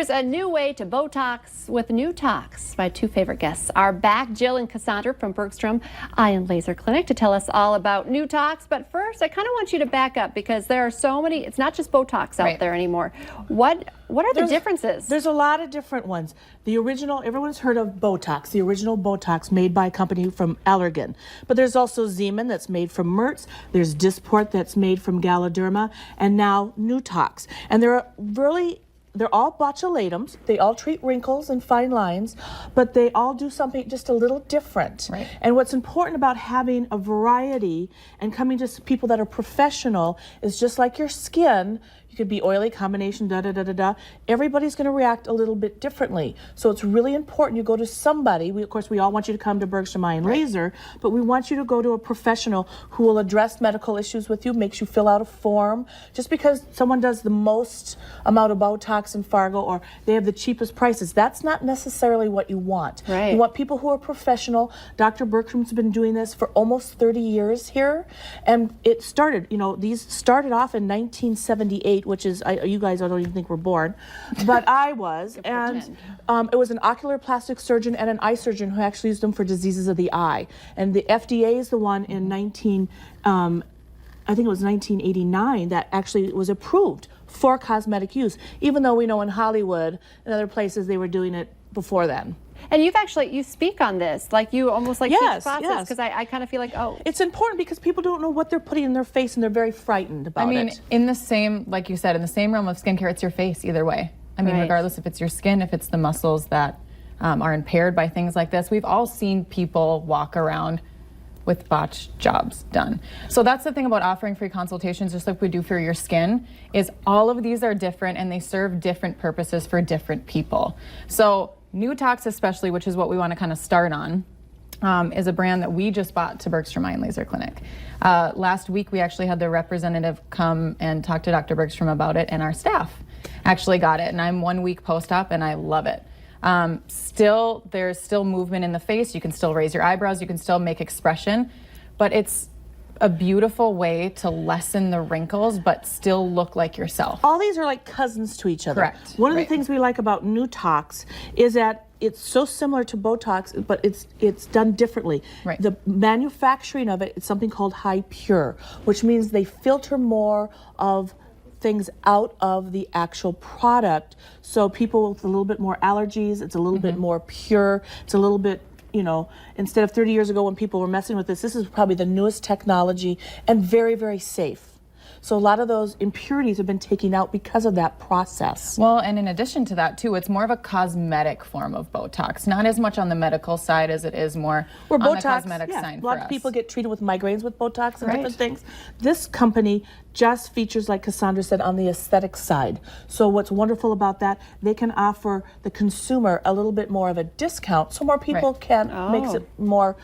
There's a new way to Botox with new Tox. My two favorite guests are back, Jill and Cassandra from Bergstrom Eye and Laser Clinic, to tell us all about new Tox. But first, I kind of want you to back up because there are so many. It's not just Botox out there anymore. What are the differences? There's a lot of different ones. The original, everyone's heard of Botox, the original Botox made by a company from Allergan. But there's also Zeman that's made from Mertz. There's Dysport that's made from Galderma, and now new Tox. And they're all botulatums. They all treat wrinkles and fine lines, but they all do something just a little different. Right. And what's important about having a variety and coming to people that are professional is just like your skin. You could be oily, combination, da-da-da-da-da. Everybody's going to react a little bit differently. So it's really important you go to somebody. Of course, we all want you to come to Bergstrom Eye and Laser, but we want you to go to a professional who will address medical issues with you, makes you fill out a form. Just because someone does the most amount of Botox and Fargo or they have the cheapest prices, that's not necessarily what you want. Right. You want people who are professional. Dr. Bergstrom's been doing this for almost 30 years here, and it started, these started off in 1978, which is, you guys I don't even think were born, but I was, and it was an ocular plastic surgeon and an eye surgeon who actually used them for diseases of the eye. And the FDA is the one in I think it was 1989 that actually was approved for cosmetic use, even though we know in Hollywood and other places they were doing it before then. And you speak on this, like you almost like teach classes, because I kind of feel like, it's important because people don't know what they're putting in their face and they're very frightened about it. In the same, like you said, in the same realm of skincare, it's your face either way. I mean, regardless if it's your skin, if it's the muscles that are impaired by things like this. We've all seen people walk around with botched jobs done. So that's the thing about offering free consultations, just like we do for your skin, is all of these are different and they serve different purposes for different people. So new Tox especially, which is what we want to kind of start on, is a brand that we just bought to Bergstrom Eye and Laser Clinic. Last week we actually had the representative come and talk to Dr. Bergstrom about it, and our staff actually got it, and I'm 1 week post-op and I love it. There's still movement in the face. You can still raise your eyebrows. You can still make expression, but it's a beautiful way to lessen the wrinkles, but still look like yourself. All these are like cousins to each other. Correct. One of the things we like about new Tox is that it's so similar to Botox, but it's done differently. Right. The manufacturing of it is something called high pure, which means they filter more of things out of the actual product. So people with a little bit more allergies, it's a little bit more pure, it's a little bit, instead of 30 years ago when people were messing with this is probably the newest technology and very, very safe. So a lot of those impurities have been taken out because of that process. Well, and in addition to that too, it's more of a cosmetic form of Botox, not as much on the medical side as it is more on the cosmetic side for us. A lot of people get treated with migraines with Botox and different things. This company just features, like Cassandra said, on the aesthetic side. So what's wonderful about that, they can offer the consumer a little bit more of a discount so more people can, makes it more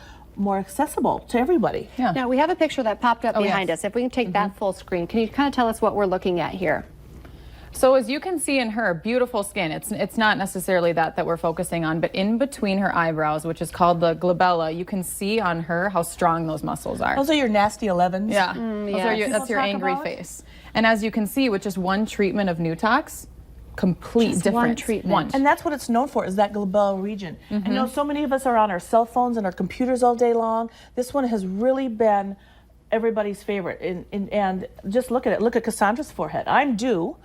accessible to everybody. Yeah. Now we have a picture that popped up behind us. If we can take that full screen, can you kind of tell us what we're looking at here? So as you can see in her beautiful skin, it's not necessarily that we're focusing on, but in between her eyebrows, which is called the glabella, you can see on her how strong those muscles are. Those are your nasty 11s. Yeah, that's your angry face. And as you can see, with just one treatment of new Tox, complete difference. One treatment. And that's what it's known for, is that glabella region. And so many of us are on our cell phones and our computers all day long. This one has really been everybody's favorite. And just look at it. Look at Cassandra's forehead. I'm due.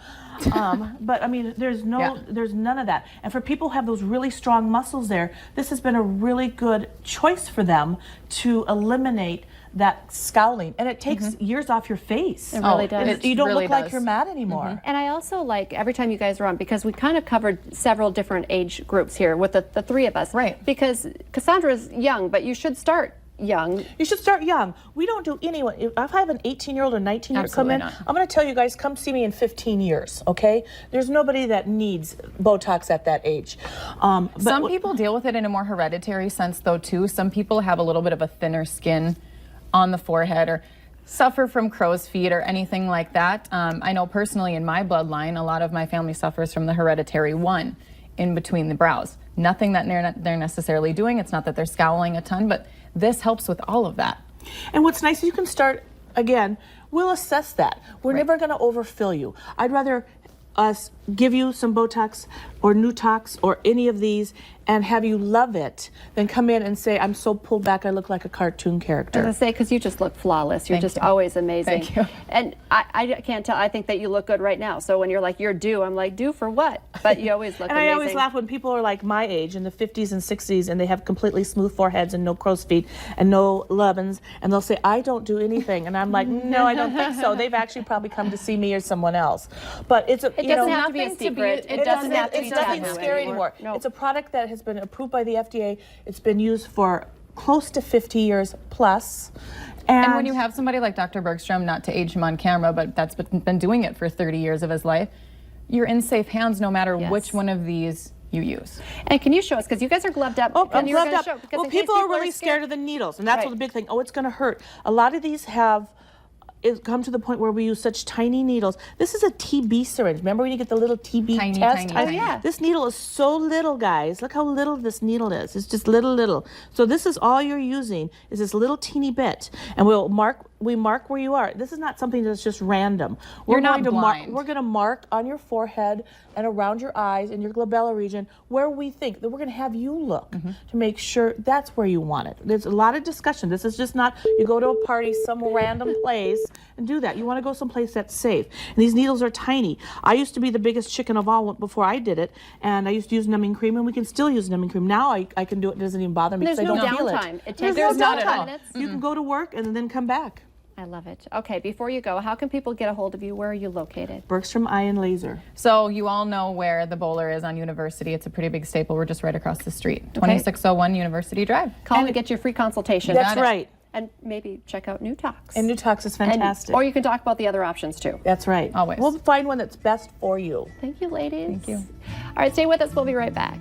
But I mean, there's none of that. And for people who have those really strong muscles there, this has been a really good choice for them to eliminate that scowling, and it takes years off your face. It really does. You don't look like you're mad anymore. And I also like every time you guys are on, because we kind of covered several different age groups here with the three of us. Right. Because Cassandra's young, but you should start young. You should start young. We don't do anyone. If I have an 18-year-old or 19-year-old come in, not. I'm going to tell you guys, come see me in 15 years, okay? There's nobody that needs Botox at that age. Some people deal with it in a more hereditary sense, though, too. Some people have a little bit of a thinner skin on the forehead or suffer from crow's feet or anything like that. I know personally in my bloodline, a lot of my family suffers from the hereditary one in between the brows. Nothing that they're necessarily doing. It's not that they're scowling a ton, but this helps with all of that. And what's nice is you can start, again, we'll assess that. We're never going to overfill you. I'd rather us give you some Botox or Nutox or any of these and have you love it, then come in and say, I'm so pulled back, I look like a cartoon character. I was gonna say, because you just look flawless. You're Thank just you. always amazing. Thank you. And I can't tell. I think that you look good right now. So when you're like, you're due, I'm like, due for what? But you always look And amazing. I always laugh when people are like my age in the 50s and 60s and they have completely smooth foreheads and no crow's feet and no lovin's, and they'll say, I don't do anything. And I'm like, no, I don't think so. They've actually probably come to see me or someone else. But it's a, It doesn't have to be a secret. it It doesn't have to it's be nothing taboo scary anymore. No. It's a product that has been approved by the FDA. It's been used for close to 50 years plus. And when you have somebody like Dr. Bergstrom, not to age him on camera, but that's been doing it for 30 years of his life, you're in safe hands no matter Yes. which one of these you use. And can you show us, because you guys are gloved up. Oh, I'm and you're gloved gonna up. show- because Well, in case people are really scared of the needles, and that's Right. what the big thing. Oh, it's going to hurt. A lot of these have it come to the point where we use such tiny needles. This is a TB syringe. Remember when you get the little TB Tiny, test? tiny, tiny. Yeah. This needle is so little, guys. Look how little this needle is. It's just little. So this is all you're using is this little teeny bit, and we mark where you are. This is not something that's just random. You're not going to blind. we're going to mark on your forehead and around your eyes and your glabella region where we think that we're going to have you look to make sure that's where you want it. There's a lot of discussion. This is just not you go to a party some random place and do that. You want to go someplace that's safe. And these needles are tiny. I used to be the biggest chicken of all before I did it, and I used to use numbing cream, and we can still use numbing cream. Now I can do it. It doesn't even bother me There's because I no don't feel downtime. it. It takes There's no not at all. minutes. You can go to work and then come back. I love it. Okay, before you go, how can people get a hold of you? Where are you located? Bergstrom Eye and Laser. So you all know where the bowler is on University. It's a pretty big staple. We're just right across the street. 2601 University Drive. Call and get your free consultation. That's right. And maybe check out Nutox. And Nutox is And- fantastic. or you can talk about the other options too. That's right. Always. We'll find one that's best for you. Thank you, ladies. Thank you. All right, stay with us. We'll be right back.